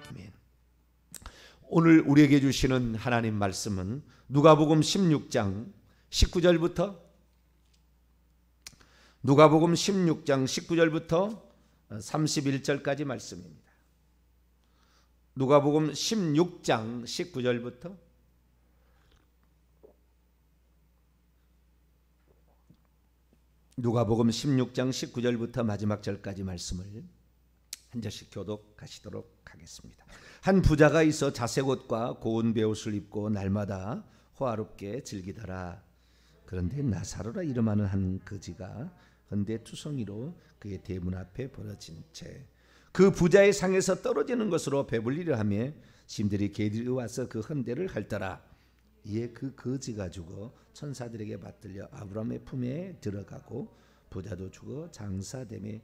아멘. 오늘 우리에게 주시는 하나님 말씀은 누가복음 16장 19절부터 31절까지 말씀입니다. 누가복음 16장 19절부터 누가복음 16장 19절부터 마지막 절까지 말씀을 한 절씩 교독하시도록 하겠습니다. 한 부자가 있어 자색 옷과 고운 베옷을 입고 날마다 호화롭게 즐기더라. 그런데 나사로라 이름하는 한 거지가 헌데투성이로 그의 대문 앞에 버려진 채 그 부자의 상에서 떨어지는 것으로 배불리려 하며 심들이 개들이 와서 그 헌데를 핥더라. 이에 그 거지가 죽어 천사들에게 받들려 아브라함의 품에 들어가고 부자도 죽어 장사되매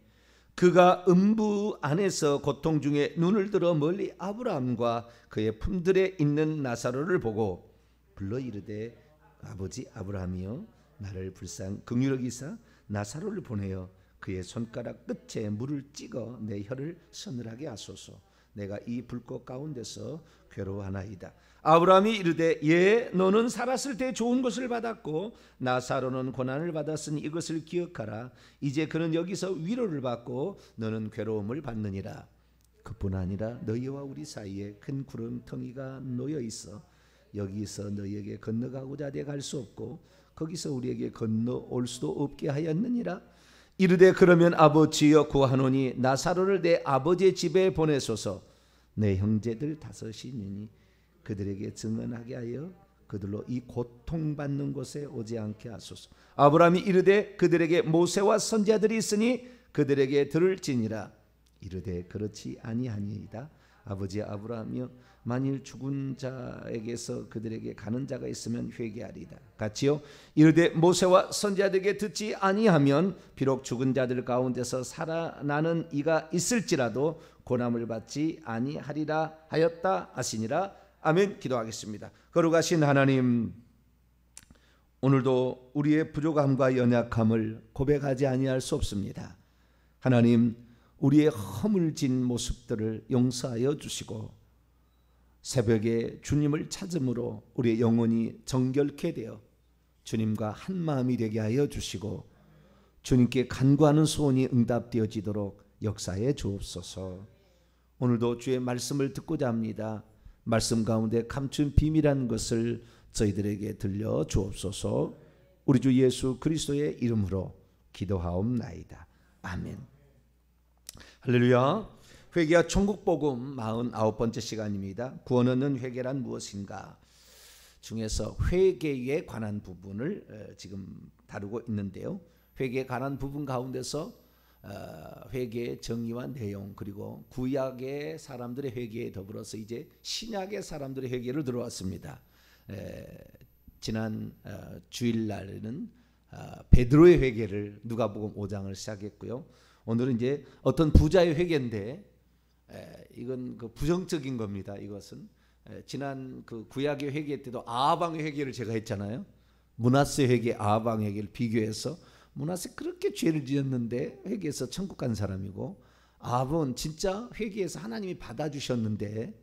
그가 음부 안에서 고통 중에 눈을 들어 멀리 아브라함과 그의 품들에 있는 나사로를 보고 불러 이르되 아버지 아브라함이여 나를 불쌍히 긍휼히 여기사 나사로를 보내어 그의 손가락 끝에 물을 찍어 내 혀를 서늘하게 하소서. 내가 이 불꽃 가운데서 괴로워하나이다. 아브라함이 이르되 예 너는 살았을 때 좋은 것을 받았고 나사로는 고난을 받았으니 이것을 기억하라. 이제 그는 여기서 위로를 받고 너는 괴로움을 받느니라. 그뿐 아니라 너희와 우리 사이에 큰 구렁텅이가 놓여 있어 여기서 너희에게 건너가고자 내가 갈 수 없고 거기서 우리에게 건너올 수도 없게 하였느니라. 이르되 그러면 아버지여 구하노니 나사로를 내 아버지의 집에 보내소서. 내 형제들 다섯이니 그들에게 증언하게 하여 그들로 이 고통받는 곳에 오지 않게 하소서. 아브라함이 이르되 그들에게 모세와 선지자들이 있으니 그들에게 들을지니라. 이르되 그렇지 아니하니이다. 아버지 아브라함이여 만일 죽은 자에게서 그들에게 가는 자가 있으면 회개하리이다. 같이요. 이르되 모세와 선지자들에게 듣지 아니하면 비록 죽은 자들 가운데서 살아나는 이가 있을지라도 고난을 받지 아니하리라 하였다 하시니라. 아멘. 기도하겠습니다. 거룩하신 하나님, 오늘도 우리의 부족함과 연약함을 고백하지 아니할 수 없습니다. 하나님, 우리의 허물진 모습들을 용서하여 주시고 새벽에 주님을 찾음으로 우리의 영혼이 정결케 되어 주님과 한 마음이 되게 하여 주시고 주님께 간구하는 소원이 응답되어지도록 역사해 주옵소서. 오늘도 주의 말씀을 듣고자 합니다. 말씀 가운데 감춘 비밀한 것을 저희들에게 들려 주옵소서. 우리 주 예수 그리스도의 이름으로 기도하옵나이다. 아멘. 할렐루야. 회개와 천국복음 49번째 시간입니다. 구원 얻는 회개란 무엇인가 중에서 회개에 관한 부분을 지금 다루고 있는데요. 회개에 관한 부분 가운데서 회개의 정의와 내용, 그리고 구약의 사람들의 회개에 더불어서 이제 신약의 사람들의 회개를 들어왔습니다. 지난 주일날에는 베드로의 회개를 누가복음 5장을 시작했고요. 오늘은 이제 어떤 부자의 회개인데 이건 그 부정적인 겁니다. 이것은 지난 그 구약의 회개 때도 아하방의 회개를 제가 했잖아요. 므낫세 회개, 아하방 회개를 비교해서 므낫세 그렇게 죄를 지었는데 회개해서 천국 간 사람이고 아합은 진짜 회개해서 하나님이 받아주셨는데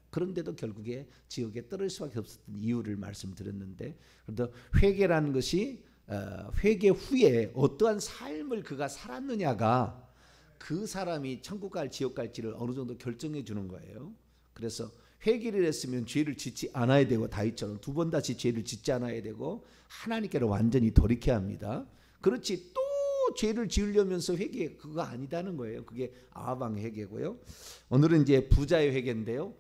그런데도 결국에 지옥에 떨어질 수밖에 없었던 이유를 말씀드렸는데, 그런데 회개라는 것이 회개 후에 어떠한 삶을 그가 살았느냐가 그 사람이 천국 갈 지옥 갈지를 어느 정도 결정해 주는 거예요. 그래서 회개를 했으면 죄를 짓지 않아야 되고 다윗처럼 두 번 다시 죄를 짓지 않아야 되고 하나님께로 완전히 돌이켜야 합니다. 그렇지 또 죄를 지으려면서 회개 그거 아니다는 거예요. 그게 아하방 회개고요. 오늘은 이제 부자의 회개인데요.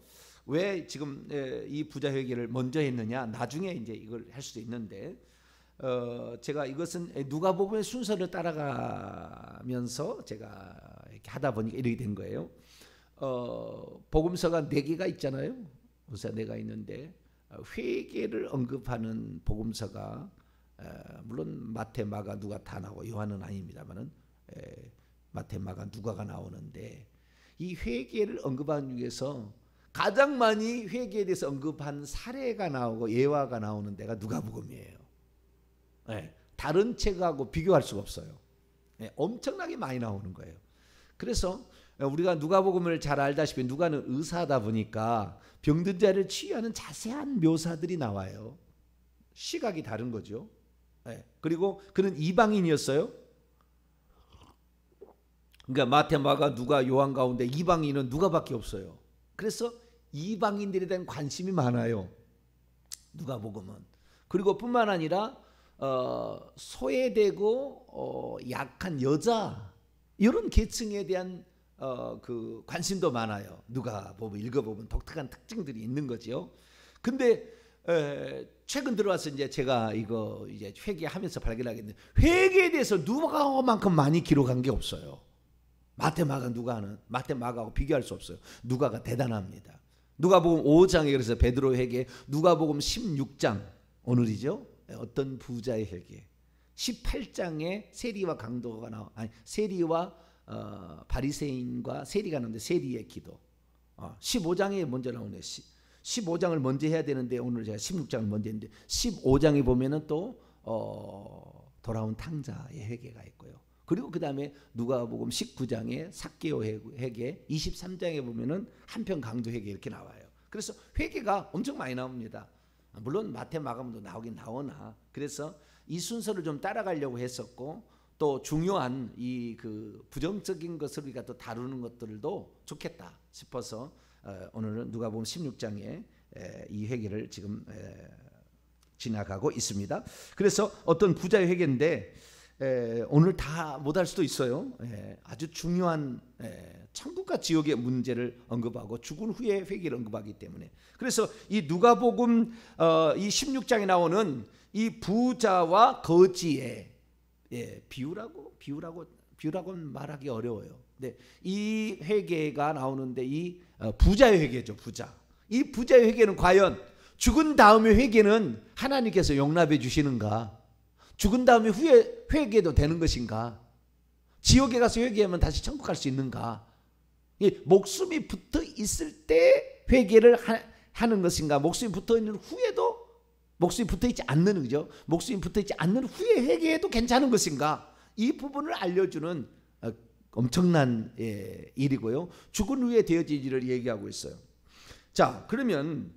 왜 지금 이 부자 회개를 먼저 했느냐? 나중에 이제 이걸 할 수도 있는데 제가 이것은 누가복음의 순서를 따라가면서 제가 이렇게 하다 보니까 이렇게 된 거예요. 복음서가 4개가 있잖아요. 복음서가 4개가 있는데 회개를 언급하는 복음서가 물론 마태, 마가, 누가 다 나오고 요한은 아닙니다만은 마태, 마가, 누가가 나오는데 이 회개를 언급하는 중에서 가장 많이 회개에 대해서 언급한 사례가 나오고 예화가 나오는 데가 누가복음이에요. 다른 책하고 비교할 수가 없어요. 엄청나게 많이 나오는 거예요. 그래서 우리가 누가복음을 잘 알다시피 누가는 의사다 보니까 병든 자를 치유하는 자세한 묘사들이 나와요. 시각이 다른 거죠. 그리고 그는 이방인이었어요. 그러니까 마태, 마가, 누가, 요한 가운데 이방인은 누가밖에 없어요. 그래서 이방인들에 대한 관심이 많아요. 누가복음은. 그리고 뿐만 아니라 소외되고 약한 여자 이런 계층에 대한 그 관심도 많아요. 누가복음 읽어보면 독특한 특징들이 있는 거죠. 근데 최근 들어와서 이제 제가 이거 이제 회개하면서 발견하겠는데 회개에 대해서 누가만큼 많이 기록한 게 없어요. 마태, 마가, 누가는 마태, 마가하고 비교할 수 없어요. 누가가 대단합니다. 누가복음 5장에 그래서 베드로 회개, 누가복음 16장 오늘이죠. 어떤 부자의 회개. 18장에 세리와 강도가 나와, 아니 세리와 바리새인과 세리가 나오는데 세리의 기도. 15장에 먼저 나오네. 15장을 먼저 해야 되는데 오늘 제가 16장을 먼저 했는데 15장에 보면은 또 돌아온 탕자의 회개가 있고요. 그리고 그 다음에 누가복음 19장에 삭개오 회개, 23장에 보면은 한편 강도 회개 이렇게 나와요. 그래서 회개가 엄청 많이 나옵니다. 물론 마태, 마가도 나오긴 나오나 그래서 이 순서를 좀 따라가려고 했었고 또 중요한 이 그 부정적인 것을 우리가 또 다루는 것들도 좋겠다 싶어서 오늘은 누가복음 16장에 이 회개를 지금 지나가고 있습니다. 그래서 어떤 부자의 회개인데 오늘 다 못할 수도 있어요. 아주 중요한 천국과 지옥의 문제를 언급하고 죽은 후에 회개를 언급하기 때문에 그래서 이 누가복음 이 16장에 나오는 이 부자와 거지의 비유라고는 말하기 어려워요. 근데 이 회개가 나오는데 이 부자의 회개죠. 부자. 이 부자의 회개는 과연 죽은 다음의 회개는 하나님께서 용납해 주시는가? 죽은 다음에 후에 회개도 되는 것인가? 지옥에 가서 회개하면 다시 천국 갈 수 있는가? 목숨이 붙어 있을 때 회개를 하는 것인가? 목숨이 붙어 있는 후에도 목숨이 붙어 있지 않는 거죠. 목숨이 붙어 있지 않는 후에 회개해도 괜찮은 것인가? 이 부분을 알려주는 엄청난 일이고요. 죽은 후에 되어질 일을 얘기하고 있어요. 자, 그러면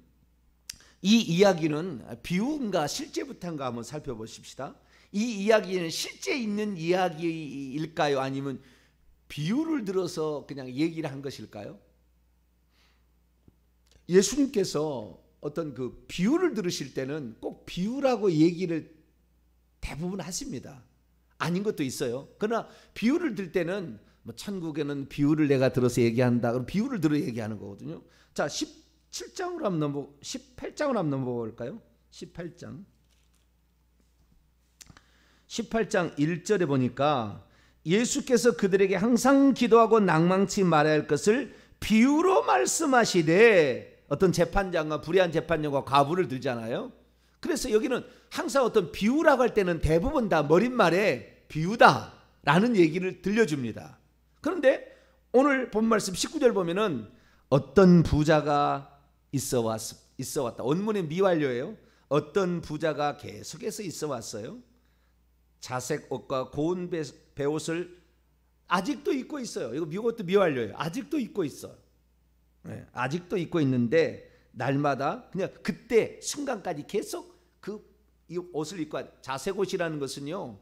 이 이야기는 비유인가 실제부터인가 한번 살펴보십시다. 이 이야기는 실제 있는 이야기일까요? 아니면 비유를 들어서 그냥 얘기를 한 것일까요? 예수님께서 어떤 그 비유를 들으실 때는 꼭 비유라고 얘기를 대부분 하십니다. 아닌 것도 있어요. 그러나 비유를 들 때는 뭐 천국에는 비유를 내가 들어서 얘기한다. 그럼 비유를 들어 얘기하는 거거든요. 자, 18장으로 한번 넘어볼까요? 18장 1절에 보니까 예수께서 그들에게 항상 기도하고 낭망치 말아야 할 것을 비유로 말씀하시되 어떤 재판장과 불의한 재판장과 과부를 들잖아요. 그래서 여기는 항상 어떤 비유라고 할 때는 대부분 다 머릿말에 비유다라는 얘기를 들려줍니다. 그런데 오늘 본 말씀 19절 보면은 어떤 부자가 있어 왔다. 원문의 미완료예요. 어떤 부자가 계속해서 있어 왔어요. 자색 옷과 고운 베옷을 아직도 입고 있어요. 이거 이것도 미완료예요. 아직도 입고 있어요. 아직도 입고 있는데 날마다 그냥 그때 순간까지 계속 이 옷을 입고 자색 옷이라는 것은요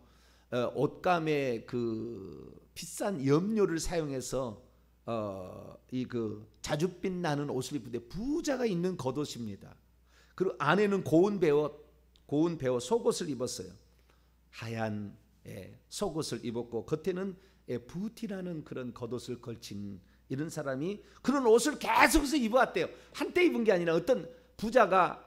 옷감에 그 비싼 염료를 사용해서 이 그 자줏빛 나는 옷을 입는데 부자가 입는 겉옷입니다. 그리고 안에는 고운 베옷 속옷을 입었어요. 하얀 속옷을 입었고 겉에는 부티라는 그런 겉옷을 걸친 이런 사람이 그런 옷을 계속해서 입어왔대요. 한때 입은 게 아니라 어떤 부자가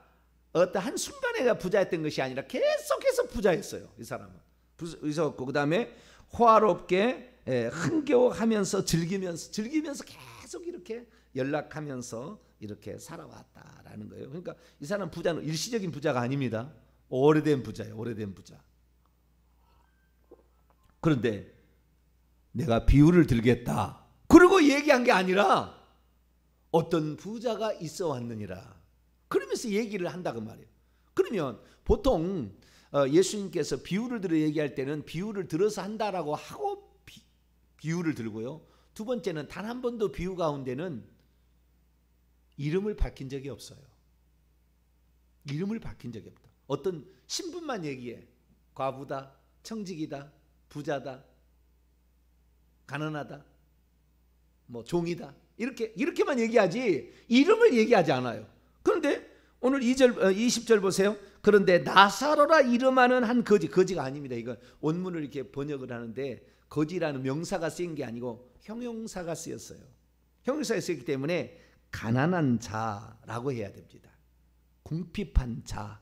어떤 한 순간에 부자였던 것이 아니라 계속해서 부자였어요. 이 사람은. 그래서 그 다음에 호화롭게 흥겨워하면서 즐기면서 계속 이렇게 연락하면서 이렇게 살아왔다라는 거예요. 그러니까 이 사람 부자는 일시적인 부자가 아닙니다. 오래된 부자예요. 오래된 부자. 그런데 내가 비유를 들겠다. 그리고 얘기한 게 아니라 어떤 부자가 있어 왔느니라. 그러면서 얘기를 한다 그 말이에요. 그러면 보통 예수님께서 비유를 들어 얘기할 때는 비유를 들어서 한다라고 하고 비유를 들고요. 두 번째는 단 한 번도 비유 가운데는 이름을 밝힌 적이 없어요. 이름을 밝힌 적이 없다. 어떤 신분만 얘기해. 과부다, 청직이다, 부자다, 가난하다, 뭐 종이다, 이렇게만 얘기하지 이름을 얘기하지 않아요. 그런데 오늘 20절 보세요. 그런데 나사로라 이름하는 한 거지가 아닙니다. 이거 원문을 이렇게 번역을 하는데 거지라는 명사가 쓰인 게 아니고 형용사가 쓰였어요. 형용사가 쓰였기 때문에 가난한 자라고 해야 됩니다. 궁핍한 자,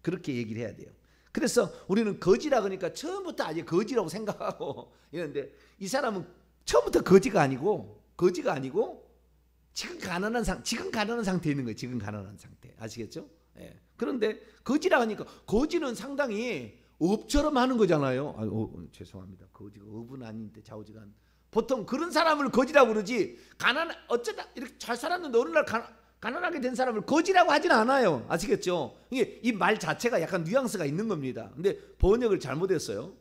그렇게 얘기를 해야 돼요. 그래서 우리는 거지라 그러니까 처음부터 아예 거지라고 생각하고 이런데 이 사람은 처음부터 거지가 아니고 지금 가난한 상태에 있는 거예요. 지금 가난한 상태. 아시겠죠? 그런데 거지라 하니까 거지는 상당히 업처럼 하는 거잖아요. 죄송합니다. 거지가 업은 아닌데 좌우지간. 보통 그런 사람을 거지라고 그러지 어쩌다 이렇게 잘 살았는데 어느 날 가난하게 된 사람을 거지라고 하진 않아요. 아시겠죠? 이게 이 말 자체가 약간 뉘앙스가 있는 겁니다. 근데 번역을 잘못했어요.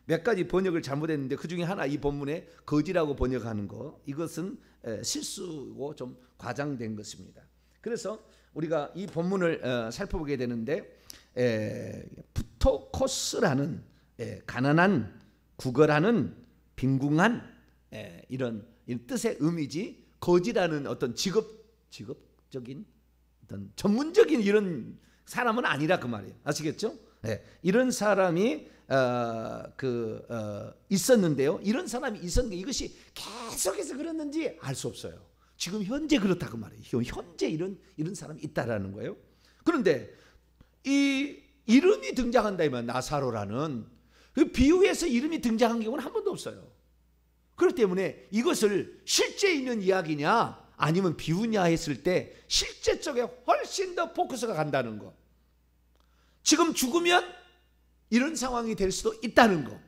몇 가지 번역을 잘못했는데 그 중에 하나 이 본문에 거지라고 번역하는 거 이것은 실수고 좀 과장된 것입니다. 그래서 우리가 이 본문을 살펴보게 되는데 푸토코스라는 가난한, 구걸하는, 빈궁한 이런 뜻의 의미지 거지라는 어떤 직업적인 어떤 전문적인 이런 사람은 아니라 그 말이에요. 아시겠죠? 이런 사람이 있었는데요. 이런 사람이 있었는데 이것이 계속해서 그랬는지 알 수 없어요. 지금 현재 그렇다 그 말이에요. 현재 이런 사람이 있다라는 거예요. 그런데 이 이름이 등장한다면 나사로라는 그 비유에서 이름이 등장한 경우는 한 번도 없어요. 그렇기 때문에 이것을 실제 있는 이야기냐 아니면 비유냐 했을 때 실제 쪽에 훨씬 더 포커스가 간다는 거. 지금 죽으면 이런 상황이 될 수도 있다는 거.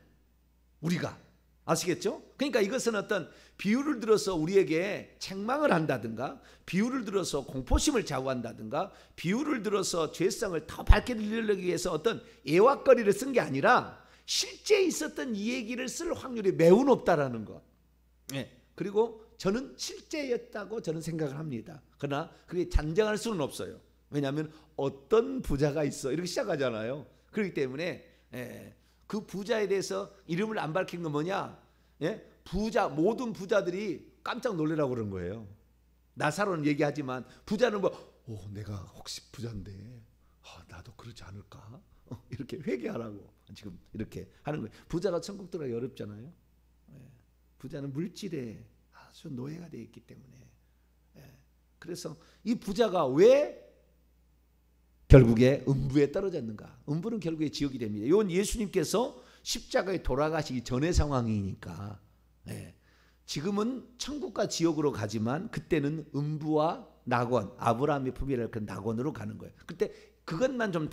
우리가 아시겠죠? 그러니까 이것은 어떤 비유를 들어서 우리에게 책망을 한다든가 비유를 들어서 공포심을 자고한다든가 비유를 들어서 죄성을 더 밝게 들리기 위해서 어떤 애왁거리를 쓴 게 아니라 실제 있었던 이 얘기를 쓸 확률이 매우 높다라는 것. 그리고 저는 실제였다고 저는 생각을 합니다. 그러나 그게 단정할 수는 없어요. 왜냐하면 어떤 부자가 있어 이렇게 시작하잖아요. 그렇기 때문에 그 부자에 대해서 이름을 안 밝힌 건 뭐냐? 모든 부자들이 깜짝 놀라라고 그런 거예요. 나사로는 얘기하지만 부자는 내가 혹시 부자인데 나도 그러지 않을까? 이렇게 회개하라고 지금 이렇게 하는 거예요. 부자가 천국 들어가기 어렵잖아요. 부자는 물질에 아주 노예가 되어 있기 때문에. 그래서 이 부자가 왜 결국에 음부에 떨어졌는가? 음부는 결국에 지옥이 됩니다. 이건 예수님께서 십자가에 돌아가시기 전의 상황이니까. 지금은 천국과 지옥으로 가지만 그때는 음부와 낙원, 아브라함의 품이랄 그 낙원으로 가는 거예요. 그때 그것만 좀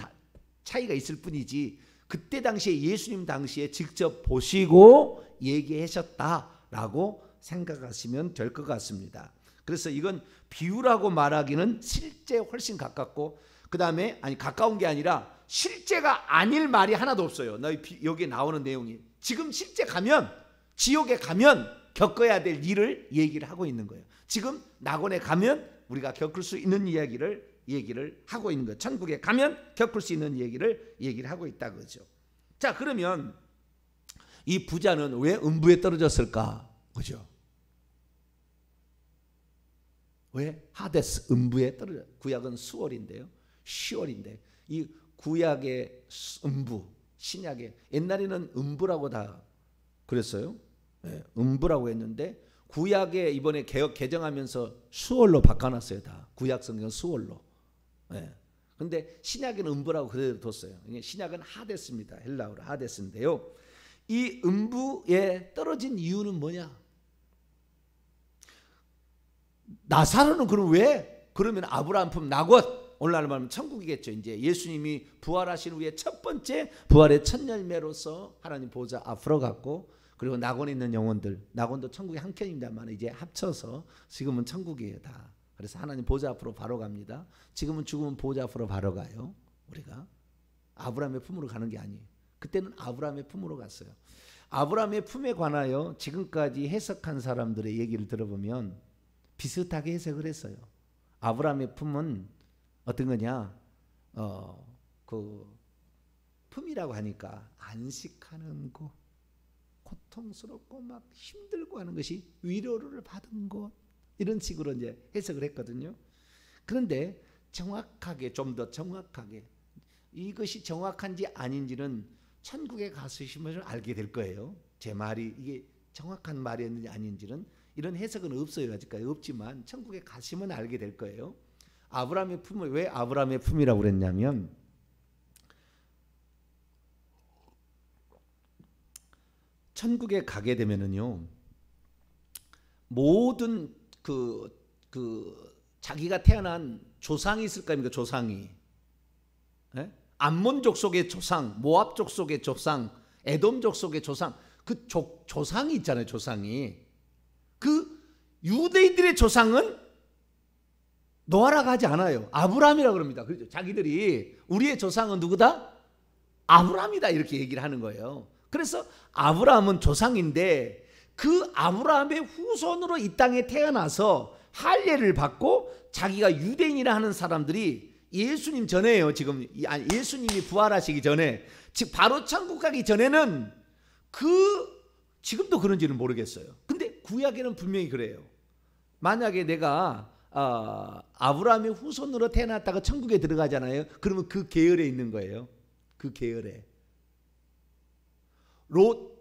차이가 있을 뿐이지 그때 당시에 예수님 당시에 직접 보시고 얘기하셨다라고 생각하시면 될 것 같습니다. 그래서 이건 비유라고 말하기는 실제 훨씬 가깝고 그 다음에 가까운 게 아니라 실제가 아닐 말이 하나도 없어요. 여기 나오는 내용이 지금 실제 가면 지옥에 가면 겪어야 될 일을 얘기를 하고 있는 거예요. 지금 낙원에 가면 우리가 겪을 수 있는 얘기를 하고 있는 거예요. 천국에 가면 겪을 수 있는 얘기를 하고 있다 그죠. 자, 그러면 이 부자는 왜 음부에 떨어졌을까? 그죠? 왜 하데스 음부에 떨어져? 구약은 수월인데요. 10월인데 이 구약의 음부, 신약의 옛날에는 음부라고 다 그랬어요. 음부라고 했는데 구약에 이번에 개정하면서 수월로 바꿔놨어요. 다 구약 성경 수월로. 근데 신약에는 음부라고 그대로 뒀어요. 신약은 하데스입니다. 헬라어로 하데스인데요. 이 음부에 떨어진 이유는 뭐냐? 나사로는 그럼 왜? 그러면 아브라함 품 낙원, 오늘날 말하면 천국이겠죠. 이제 예수님이 부활하신 후에 첫 번째 부활의 첫 열매로서 하나님 보좌 앞으로 갔고 그리고 낙원에 있는 영혼들, 낙원도 천국의 한 켠입니다만 이제 합쳐서 지금은 천국이에요 다. 그래서 하나님 보좌 앞으로 바로 갑니다. 지금은 죽으면 보좌 앞으로 바로 가요. 우리가 아브라함의 품으로 가는 게 아니에요. 그때는 아브라함의 품으로 갔어요. 아브라함의 품에 관하여 지금까지 해석한 사람들의 얘기를 들어보면 비슷하게 해석을 했어요. 아브라함의 품은 어떤 거냐? 그 품이라고 하니까 안식하는 곳, 고통스럽고 막 힘들고 하는 것이 위로를 받은 곳, 이런 식으로 이제 해석을 했거든요. 그런데 정확하게, 좀 더 정확하게 이것이 정확한지 아닌지는 천국에 가시면 알게 될 거예요. 제 말이 이게 정확한 말이었는지 아닌지는 이런 해석은 없어요. 아직까지 없지만 천국에 가시면 알게 될 거예요. 아브라함의 품을 왜 아브라함의 품이라고 그랬냐면 천국에 가게 되면은요, 모든 자기가 태어난 조상이 있을 거 아닙니까? 조상이. 예? 암몬 족속의 조상, 모압 족속의 조상, 에돔 족속의 조상, 그 조상이 있잖아요. 조상이. 그 유대인들의 조상은 노아라고 하지 않아요. 아브라함이라고 그럽니다. 그렇죠? 자기들이 우리의 조상은 누구다? 아브라함이다, 이렇게 얘기를 하는 거예요. 그래서 아브라함은 조상인데 그 아브라함의 후손으로 이 땅에 태어나서 할례를 받고 자기가 유대인이라 하는 사람들이 예수님 전에요. 지금 예수님이 부활하시기 전에, 즉 바로 천국 가기 전에는 지금도 그런지는 모르겠어요. 근데 구약에는 분명히 그래요. 만약에 내가 아브라함의 후손으로 태어났다가 천국에 들어가잖아요. 그러면 그 계열에 있는 거예요. 그 계열에. 롯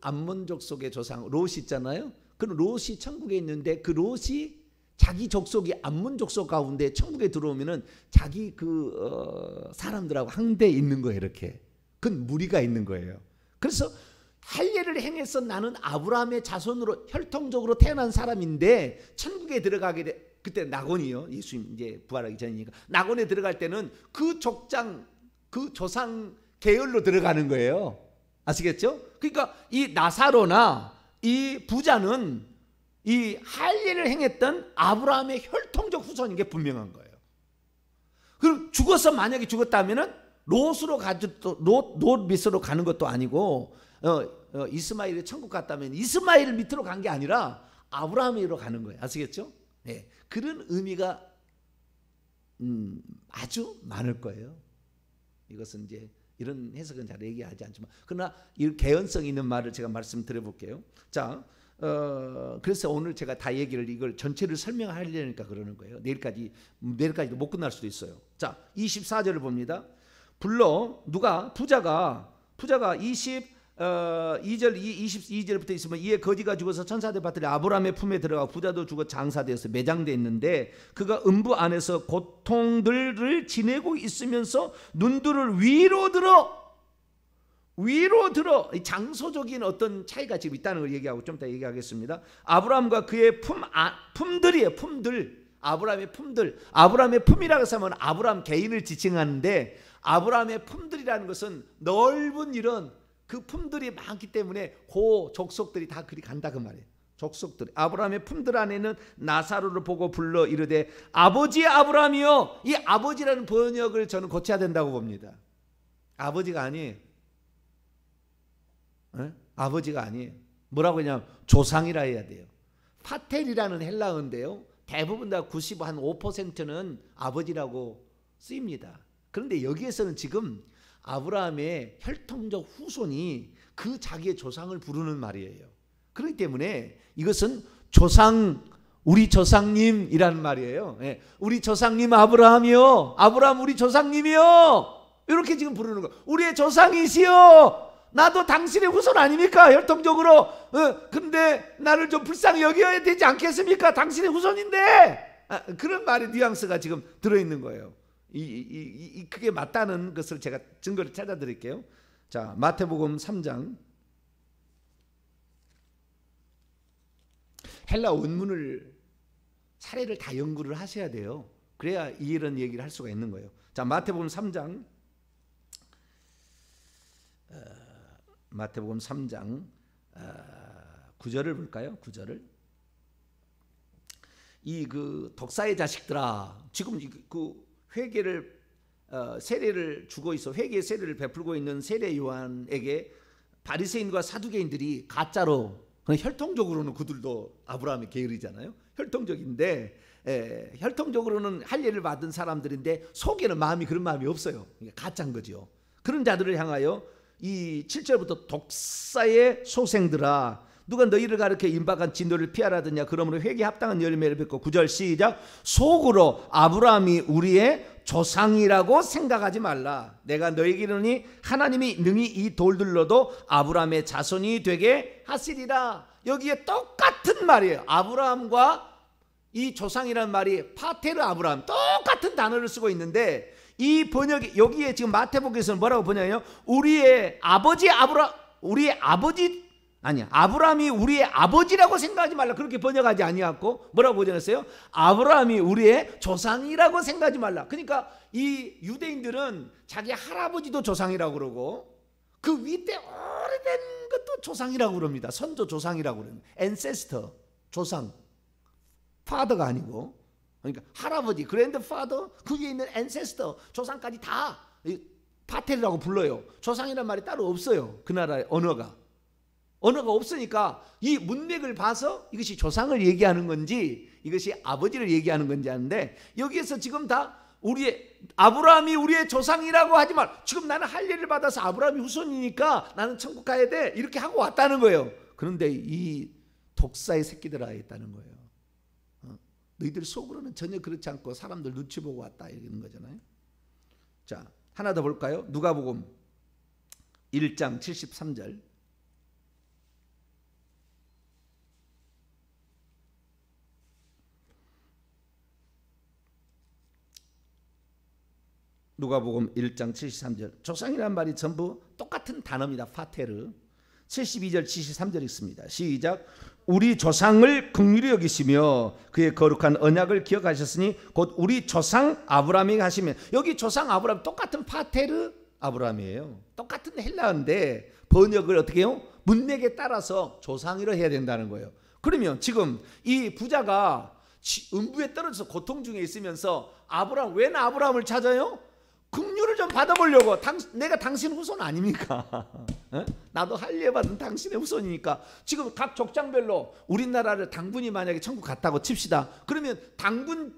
암몬 족속의 조상 롯이 있잖아요. 그럼 롯이 천국에 있는데 그 롯이 자기 족속이 암몬 족속 가운데 천국에 들어오면은 자기 사람들하고 항대에 있는 거예요. 이렇게. 그건 무리가 있는 거예요. 그래서 할례를 행해서 나는 아브라함의 자손으로 혈통적으로 태어난 사람인데 천국에 들어가게 돼. 그때 낙원이요. 예수님 이제 부활하기 전이니까 낙원에 들어갈 때는 그 족장, 그 조상 계열로 들어가는 거예요. 아시겠죠? 그러니까 이 나사로나 이 부자는 이 할례를 행했던 아브라함의 혈통적 후손인 게 분명한 거예요. 그럼 죽어서 만약에 죽었다면은 롯 밑으로 가는 것도 아니고 이스마엘이 천국 갔다면 이스마엘 밑으로 간 게 아니라 아브라함으로 가는 거예요. 아시겠죠? 네, 그런 의미가 아주 많을 거예요. 이것은 이제 이런 해석은 잘 얘기하지 않지만 그러나 이 개연성 있는 말을 제가 말씀드려 볼게요. 자, 그래서 오늘 제가 다 얘기를 이걸 전체를 설명하려니까 그러는 거예요. 내일까지도 못 끝날 수도 있어요. 자, 24절을 봅니다. 부자가 22절부터 있으면 이에 거지가 죽어서 천사들 받들에 아브라함의 품에 들어가 부자도 죽어 장사되어서 매장되어 있는데 그가 음부 안에서 고통들을 지내고 있으면서 눈들을 위로 들어 장소적인 어떤 차이가 지금 있다는 걸 얘기하고 좀 이따 얘기하겠습니다. 아브라함과 그의 품들이에요. 품들. 아브라함의 품이라고 해서 하면 아브라함 개인을 지칭하는데 아브라함의 품들이라는 것은 넓은 이런 그 품들이 많기 때문에 그 족속들이 다 그리 간다 그 말이에요. 족속들. 아브라함의 품들 안에는 나사로를 보고 불러 이르되 아버지 아브라함이여. 이 아버지라는 번역을 저는 고쳐야 된다고 봅니다. 아버지가 아니에요. 아버지가 아니에요. 뭐라고 하냐면 조상이라 해야 돼요. 파텔이라는 헬라어인데요. 대부분 다 95%는 아버지라고 쓰입니다. 그런데 여기에서는 지금 아브라함의 혈통적 후손이 그 자기의 조상을 부르는 말이에요. 그렇기 때문에 이것은 우리 조상님이라는 말이에요. 예, 우리 조상님 아브라함이요. 아브라함 우리 조상님이요. 이렇게 지금 부르는 거예요. 우리의 조상이시요. 나도 당신의 후손 아닙니까? 혈통적으로. 근데 나를 좀 불쌍히 여겨야 되지 않겠습니까? 당신의 후손인데. 그런 말의 뉘앙스가 지금 들어있는 거예요. 그게 맞다는 것을 제가 증거를 찾아드릴게요. 자, 마태복음 3장. 헬라 원문을 사례를 다 연구를 하셔야 돼요. 그래야 이런 얘기를 할 수가 있는 거예요. 자, 마태복음 3장. 마태복음 3장 9절을 볼까요? 9절을. 그 독사의 자식들아, 지금 그 회개를 세례를 주고 있어. 회개의 세례를 베풀고 있는 세례 요한에게 바리새인과 사두개인들이 가짜로, 혈통적으로는 그들도 아브라함의 계열이잖아요. 혈통적인데 혈통적으로는 할례를 받은 사람들인데 속에는 마음이 그런 마음이 없어요. 가짜인 거죠. 그런 자들을 향하여 이 7절부터 독사의 소생들아 누가 너희를 가르쳐 임박한 진노를 피하라더냐 그러므로 회개에 합당한 열매를 맺고 9절 시작 속으로 아브라함이 우리의 조상이라고 생각하지 말라. 내가 너에게 이르노니 하나님이 능히 이 돌들로도 아브라함의 자손이 되게 하시리라. 여기에 똑같은 말이에요. 아브라함과 이 조상이라는 말이 파테르 아브라함 똑같은 단어를 쓰고 있는데 이 번역이 여기에 지금 마태복음에서는 뭐라고 번역해요? 우리의 아버지 아브라함이 우리의 아버지라고 생각하지 말라. 그렇게 번역하지 아니하고 뭐라고 번역했어요? 아브라함이 우리의 조상이라고 생각하지 말라. 그러니까 이 유대인들은 자기 할아버지도 조상이라고 그러고 그 윗대 오래된 것도 조상이라고 그럽니다. 선조 조상이라고 그럽니다. ancestor 조상, 파더가 아니고 그러니까 할아버지, 그랜드파더, 그 위에 있는 ancestor 조상까지 다 파텔이라고 불러요. 조상이란 말이 따로 없어요. 그 나라의 언어가 없으니까 이 문맥을 봐서 이것이 조상을 얘기하는 건지 이것이 아버지를 얘기하는 건지 하는데 여기에서 지금 다 아브라함이 우리의 조상이라고 하지 말. 지금 나는 할례를 받아서 아브라함이 후손이니까 나는 천국 가야 돼 이렇게 하고 왔다는 거예요. 그런데 이 독사의 새끼들아 했다는 거예요. 너희들 속으로는 전혀 그렇지 않고 사람들 눈치 보고 왔다 이러는 거잖아요. 자, 하나 더 볼까요? 누가복음 1장 73절. 누가복음 1장 73절. 조상이라는 말이 전부 똑같은 단어입니다. 파테르. 72절 73절 있습니다. 시작. 우리 조상을 긍휼히 여기시며 그의 거룩한 언약을 기억하셨으니 곧 우리 조상 아브라함이 하시면 여기 조상 아브라함 똑같은 파테르 아브라함이에요. 똑같은 헬라어인데 번역을 어떻게 해요? 문맥에 따라서 조상이라 해야 된다는 거예요. 그러면 지금 이 부자가 음부에 떨어져서 고통 중에 있으면서 왜 아브라함을 찾아요? 긍휼을 좀 받아보려고. 내가 당신 후손 아닙니까? 나도 할례 받은 당신의 후손이니까. 지금 각 족장별로 우리나라를 당군이 만약에 천국 갔다고 칩시다. 그러면 당군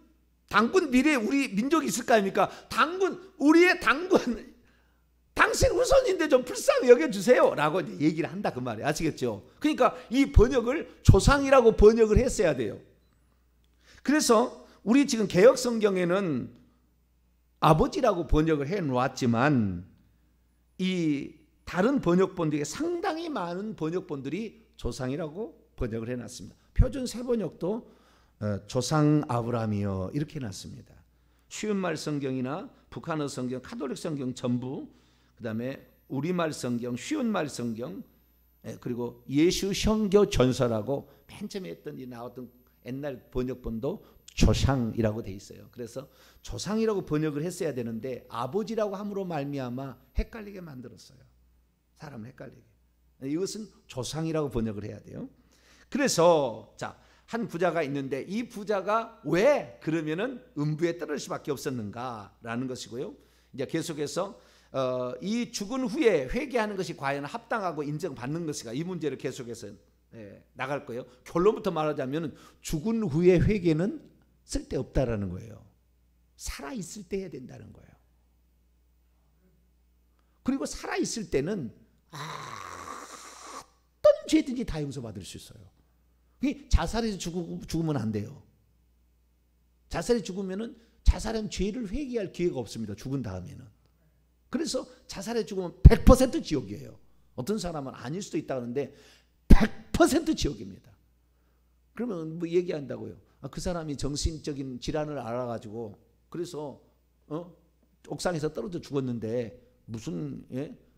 미래에 우리 민족이 있을 거 아닙니까? 우리의 당군 당신 후손인데 좀 불쌍히 여겨주세요 라고 얘기를 한다 그 말이에요. 아시겠죠? 그러니까 이 번역을 조상이라고 번역을 했어야 돼요. 그래서 우리 지금 개역 성경에는 아버지라고 번역을 해 놓았지만 이 다른 번역본들이 상당히 많은 번역본들이 조상이라고 번역을 해 놨습니다. 표준 세번역도 조상 아브라함이요 이렇게 해놨습니다. 쉬운말 성경이나 북한어 성경, 카톨릭 성경 전부, 그 다음에 우리말 성경, 쉬운말 성경, 그리고 예수 형교 전서라고 맨 처음에 했던 나왔던 옛날 번역본도 조상이라고 돼 있어요. 그래서 조상이라고 번역을 했어야 되는데 아버지라고 함으로 말미암아 헷갈리게 만들었어요. 사람을 헷갈리게. 이것은 조상이라고 번역을 해야 돼요. 그래서 한 부자가 있는데 이 부자가 왜 그러면은 음부에 떨어질 수밖에 없었는가라는 것이고요. 이제 계속해서 이 죽은 후에 회개하는 것이 과연 합당하고 인정받는 것인가 이 문제를 계속해서 나갈 거예요. 결론부터 말하자면 죽은 후에 회개는 쓸데없다라는 거예요. 살아있을 때 해야 된다는 거예요. 그리고 살아있을 때는 어떤 죄든지 다 용서받을 수 있어요. 자살해서 죽으면 안 돼요. 자살해 죽으면은 자살한 죄를 회개할 기회가 없습니다. 죽은 다음에는. 그래서 자살해 죽으면 100% 지옥이에요. 어떤 사람은 아닐 수도 있다 그러는데 100% 지옥입니다. 그러면 뭐 얘기한다고요. 그 사람이 정신적인 질환을 알아가지고 그래서 옥상에서 떨어져 죽었는데 무슨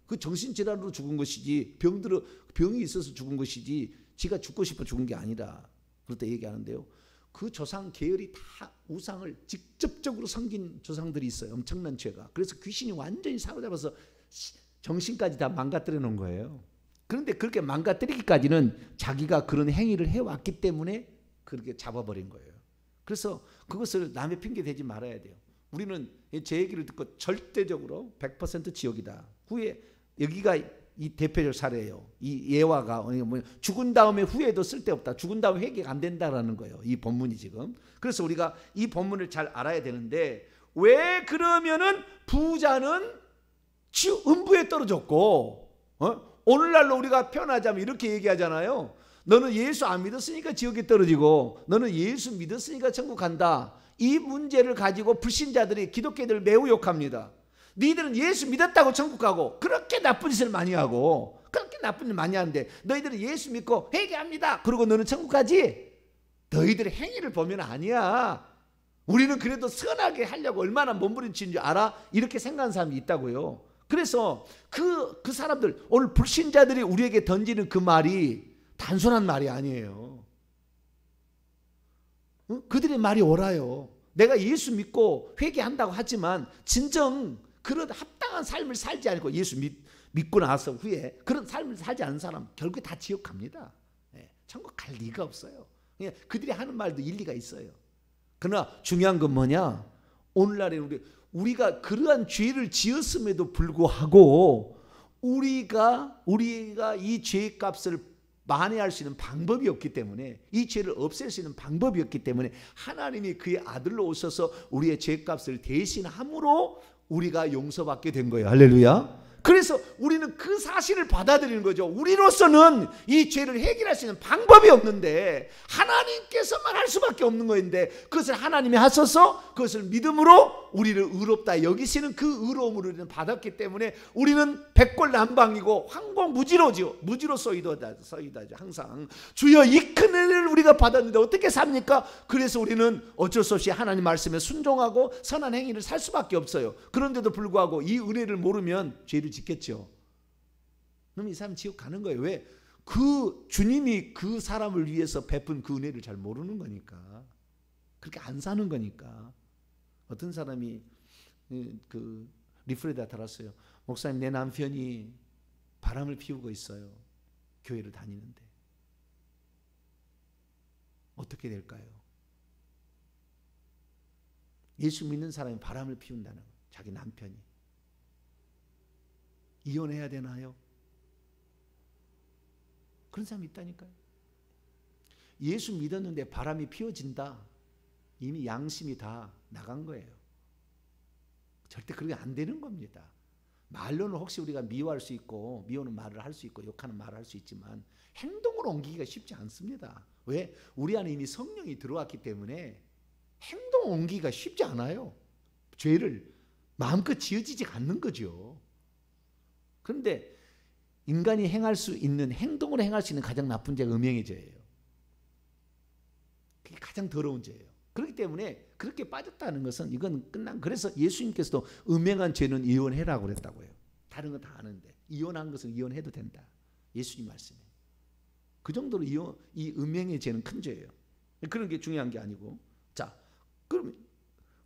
그 정신질환으로 죽은 것이지 병이 있어서 죽은 것이지 지가 죽고 싶어 죽은 게 아니라 그렇다 얘기하는데요. 그 조상 계열이 다 우상을 직접적으로 섬긴 조상들이 있어요. 엄청난 죄가. 그래서 귀신이 완전히 사로잡아서 정신까지 다 망가뜨려 놓은 거예요. 그런데 그렇게 망가뜨리기까지는 자기가 그런 행위를 해왔기 때문에 그렇게 잡아버린 거예요. 그래서 그것을 남의 핑계 대지 말아야 돼요. 우리는 제 얘기를 듣고 절대적으로 100% 지옥이다. 후에 여기가 이 대표적 사례예요. 이 예화가 죽은 다음에 후회도 쓸데없다. 죽은 다음에 회개가 안 된다라는 거예요. 이 본문이 지금. 그래서 우리가 이 본문을 잘 알아야 되는데, 왜 그러면은 부자는 음부에 떨어졌고, 오늘날로 우리가 표현하자면 이렇게 얘기하잖아요. 너는 예수 안 믿었으니까 지옥에 떨어지고 너는 예수 믿었으니까 천국 간다. 이 문제를 가지고 불신자들이 기독교인들을 매우 욕합니다. 너희들은 예수 믿었다고 천국 가고 그렇게 나쁜 짓을 많이 하고 그렇게 나쁜 일 많이 하는데 너희들은 예수 믿고 회개합니다. 그리고 너는 천국 가지? 너희들의 행위를 보면 아니야. 우리는 그래도 선하게 하려고 얼마나 몸부림치는 줄 알아? 이렇게 생각하는 사람이 있다고요. 그래서 그 사람들, 오늘 불신자들이 우리에게 던지는 그 말이 단순한 말이 아니에요. 그들의 말이 옳아요. 내가 예수 믿고 회개한다고 하지만 진정 그런 합당한 삶을 살지 않고 예수 믿고 나서 후에 그런 삶을 살지 않은 사람 결국에 다 지옥 갑니다. 천국 갈 리가 없어요. 그들이 하는 말도 일리가 있어요. 그러나 중요한 건 뭐냐? 오늘날에 우리가 그러한 죄를 지었음에도 불구하고 우리가 이 죄의 값을 만회할 수 있는 방법이 없기 때문에, 이 죄를 없앨 수 있는 방법이 없기 때문에 하나님이 그의 아들로 오셔서 우리의 죄값을 대신함으로 우리가 용서받게 된 거예요. 할렐루야. 그래서 우리는 그 사실을 받아들이는 거죠. 우리로서는 이 죄를 해결할 수 있는 방법이 없는데 하나님께서만 할 수밖에 없는 거인데, 그것을 하나님이 하셔서 그것을 믿음으로 우리를 의롭다 여기시는 그 의로움을 우리는 받았기 때문에 우리는 백골난방이고 황공무지로죠. 무지로 쏘이다죠. 항상 주여 이 큰 은혜를 우리가 받았는데 어떻게 삽니까? 그래서 우리는 어쩔 수 없이 하나님 말씀에 순종하고 선한 행위를 살 수밖에 없어요. 그런데도 불구하고 이 은혜를 모르면 죄를 짓겠죠. 그럼 이 사람 지옥 가는 거예요. 왜? 그 주님이 그 사람을 위해서 베푼 그 은혜를 잘 모르는 거니까. 그렇게 안 사는 거니까. 어떤 사람이 그 리플에다 달았어요. 목사님, 내 남편이 바람을 피우고 있어요. 교회를 다니는데 어떻게 될까요? 예수 믿는 사람이 바람을 피운다는 거예요. 자기 남편이. 이혼해야 되나요? 그런 사람이 있다니까요. 예수 믿었는데 바람이 피워진다. 이미 양심이 다 나간 거예요. 절대 그렇게 안 되는 겁니다. 말로는 혹시 우리가 미워할 수 있고 미워하는 말을 할 수 있고 욕하는 말을 할 수 있지만 행동으로 옮기기가 쉽지 않습니다. 왜? 우리 안에 이미 성령이 들어왔기 때문에 행동 옮기기가 쉽지 않아요. 죄를 마음껏 지어지지 않는 거죠. 그런데 인간이 행할 수 있는, 행동으로 행할 수 있는 가장 나쁜 죄가 음행의 죄예요. 그게 가장 더러운 죄예요. 그렇기 때문에 그렇게 빠졌다는 것은 이건 끝난. 그래서 예수님께서도 음행한 죄는 이혼해라고 그랬다고요. 다른 건 다 아는데 이혼한 것은 이혼해도 된다. 예수님 말씀에. 그 정도로 이 음행의 죄는 큰 죄예요. 그런 게 중요한 게 아니고. 자, 그럼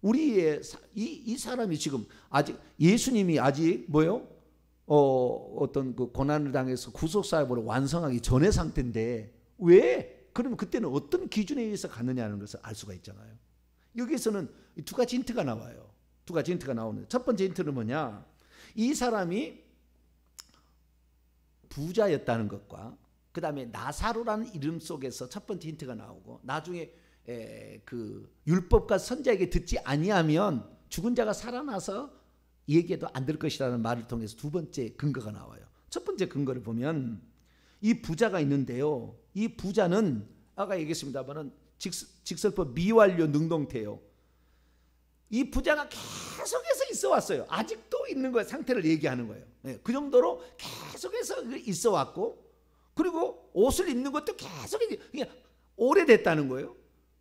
우리의 이 사람이 지금 아직 예수님이 아직 뭐요? 어떤 그 고난을 당해서 구속사역을 완성하기 전의 상태인데 왜? 그러면 그때는 어떤 기준에 의해서 갔느냐는 것을 알 수가 있잖아요. 여기에서는 두 가지 힌트가 나와요. 두 가지 힌트가 나오는데 첫 번째 힌트는 뭐냐? 이 사람이 부자였다는 것과 그 다음에 나사로라는 이름 속에서 첫 번째 힌트가 나오고, 나중에 그 율법과 선지자에게 듣지 아니하면 죽은 자가 살아나서 이 얘기도 안 될 것이라는 말을 통해서 두 번째 근거가 나와요. 첫 번째 근거를 보면 이 부자가 있는데요. 이 부자는 아까 얘기했습니다만은 직설법 미완료 능동태요. 이 부자가 계속해서 있어 왔어요. 아직도 있는 거예요. 상태를 얘기하는 거예요. 그 정도로 계속해서 있어 왔고, 그리고 옷을 입는 것도 계속 오래됐다는 거예요.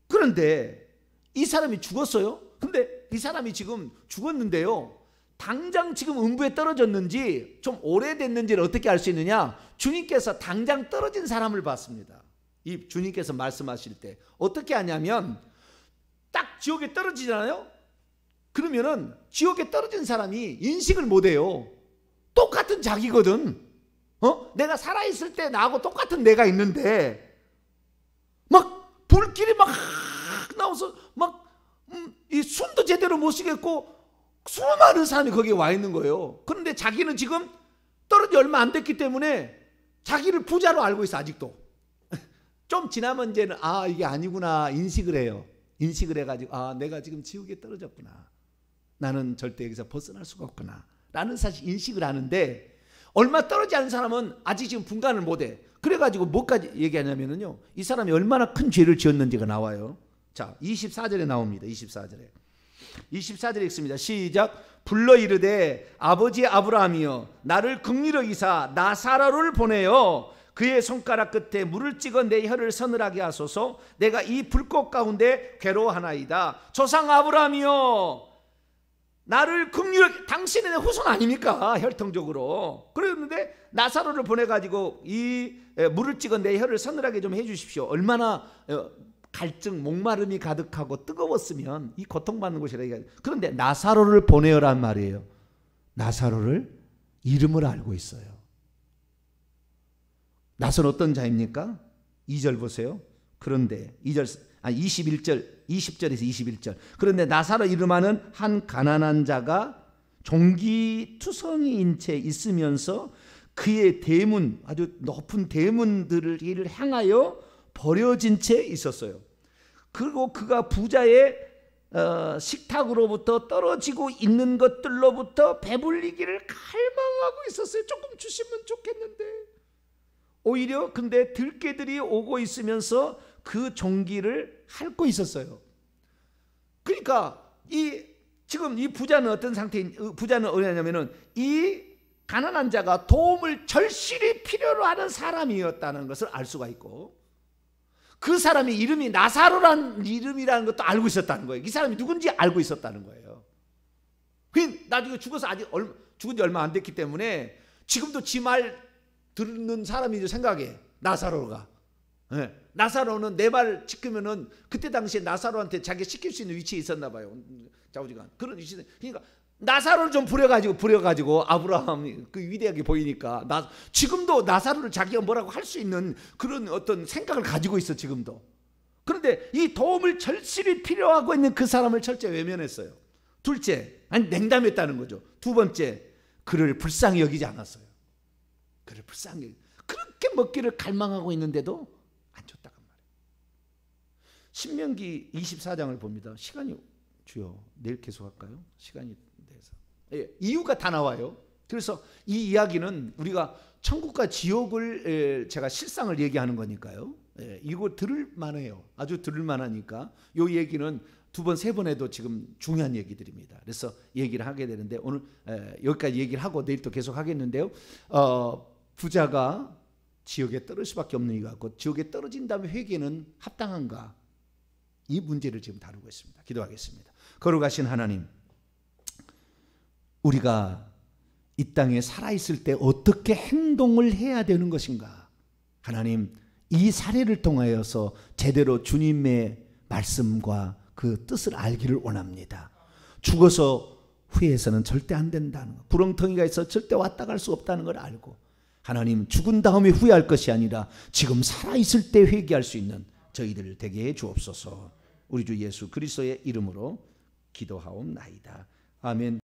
그런데 이 사람이 죽었어요. 근데 이 사람이 지금 죽었는데요. 당장 지금 음부에 떨어졌는지 좀 오래됐는지를 어떻게 알 수 있느냐? 주님께서 당장 떨어진 사람을 봤습니다. 이 주님께서 말씀하실 때 어떻게 하냐면 딱 지옥에 떨어지잖아요. 그러면은 지옥에 떨어진 사람이 인식을 못해요. 똑같은 자기거든. 내가 살아있을 때 나하고 똑같은 내가 있는데 막 불길이 막 나와서 막 이 숨도 제대로 못 쉬겠고 수많은 사람이 거기에 와 있는 거예요. 그런데 자기는 지금 떨어진 지 얼마 안 됐기 때문에 자기를 부자로 알고 있어. 아직도. 좀 지나면 이제는 이게 아니구나 인식을 해요. 인식을 해가지고 내가 지금 지옥에 떨어졌구나. 나는 절대 여기서 벗어날 수가 없구나 라는 사실 인식을 하는데, 얼마 떨어지지 않은 사람은 아직 지금 분간을 못해. 그래가지고 뭐까지 얘기하냐면요, 이 사람이 얼마나 큰 죄를 지었는지가 나와요. 자, 24절에 나옵니다. 24절에 읽습니다. 시작. 불러 이르되 아버지 아브라함이여, 나를 긍휼히 여기사 나사로를 보내어 그의 손가락 끝에 물을 찍어 내 혀를 서늘하게 하소서. 내가 이 불꽃 가운데 괴로워하나이다. 조상 아브라함이여, 나를 긍휼히, 당신의 후손 아닙니까 혈통적으로. 그랬는데 나사로를 보내가지고 이 물을 찍어 내 혀를 서늘하게 좀 해주십시오. 얼마나 갈증, 목마름이 가득하고 뜨거웠으면 이 고통받는 곳이라. 그런데 나사로를 보내어란 말이에요. 나사로를 이름을 알고 있어요. 나사로 어떤 자입니까? 2절 보세요. 그런데 20절에서 21절. 그런데 나사로 이름하는 한 가난한 자가 종기투성이인 채 있으면서 그의 대문, 아주 높은 대문들을 향하여 버려진 채 있었어요. 그리고 그가 부자의 식탁으로부터 떨어지고 있는 것들로부터 배불리기를 갈망하고 있었어요. 조금 주시면 좋겠는데. 오히려 근데 들깨들이 오고 있으면서 그 종기를 핥고 있었어요. 그러니까 지금 이 부자는 어떤 상태인, 부자는 어디냐면은 이 가난한 자가 도움을 절실히 필요로 하는 사람이었다는 것을 알 수가 있고, 그 사람이 이름이 나사로라는 이름이라는 것도 알고 있었다는 거예요. 이 사람이 누군지 알고 있었다는 거예요. 나중에 죽어서 죽은 지 얼마 안 됐기 때문에 지금도 지 말 듣는 사람이 생각해. 나사로가. 네. 나사로는 내 말 지키면은, 그때 당시에 나사로한테 자기 시킬 수 있는 위치에 있었나 봐요. 좌우지간 그런 위치에. 그러니까 나사로를 좀 부려가지고 아브라함이 그 위대하게 보이니까 지금도 나사로를 자기가 뭐라고 할 수 있는 그런 어떤 생각을 가지고 있어 지금도. 그런데 이 도움을 절실히 필요하고 있는 그 사람을 철저히 외면했어요. 둘째, 냉담했다는 거죠. 두 번째, 그를 불쌍히 여기지 않았어요. 그를 불쌍히, 그렇게 먹기를 갈망하고 있는데도 안 줬다간 말이에요. 신명기 24장을 봅니다. 시간이 주요, 내일 계속할까요? 시간이 돼서. 이유가 다 나와요. 그래서 이 이야기는 우리가 천국과 지옥을 제가 실상을 얘기하는 거니까요. 이거 들을 만해요. 아주 들을 만하니까 이 얘기는 두 번, 세 번 해도 지금 중요한 얘기들입니다. 그래서 얘기를 하게 되는데 오늘 여기까지 얘기를 하고 내일 또 계속 하겠는데요. 부자가 지옥에 떨어질 수밖에 없는 이유가 있고, 지옥에 떨어진 다음에 회개는 합당한가, 이 문제를 지금 다루고 있습니다. 기도하겠습니다. 거룩하신 하나님, 우리가 이 땅에 살아있을 때 어떻게 행동을 해야 되는 것인가, 하나님, 이 사례를 통하여서 제대로 주님의 말씀과 그 뜻을 알기를 원합니다. 죽어서 후회해서는 절대 안 된다는 것, 구렁텅이가 있어 절대 왔다 갈 수 없다는 걸 알고, 하나님, 죽은 다음에 후회할 것이 아니라 지금 살아있을 때 회개할 수 있는 저희들 되게 해 주옵소서. 우리 주 예수 그리스도의 이름으로 기도하옵나이다. 아멘.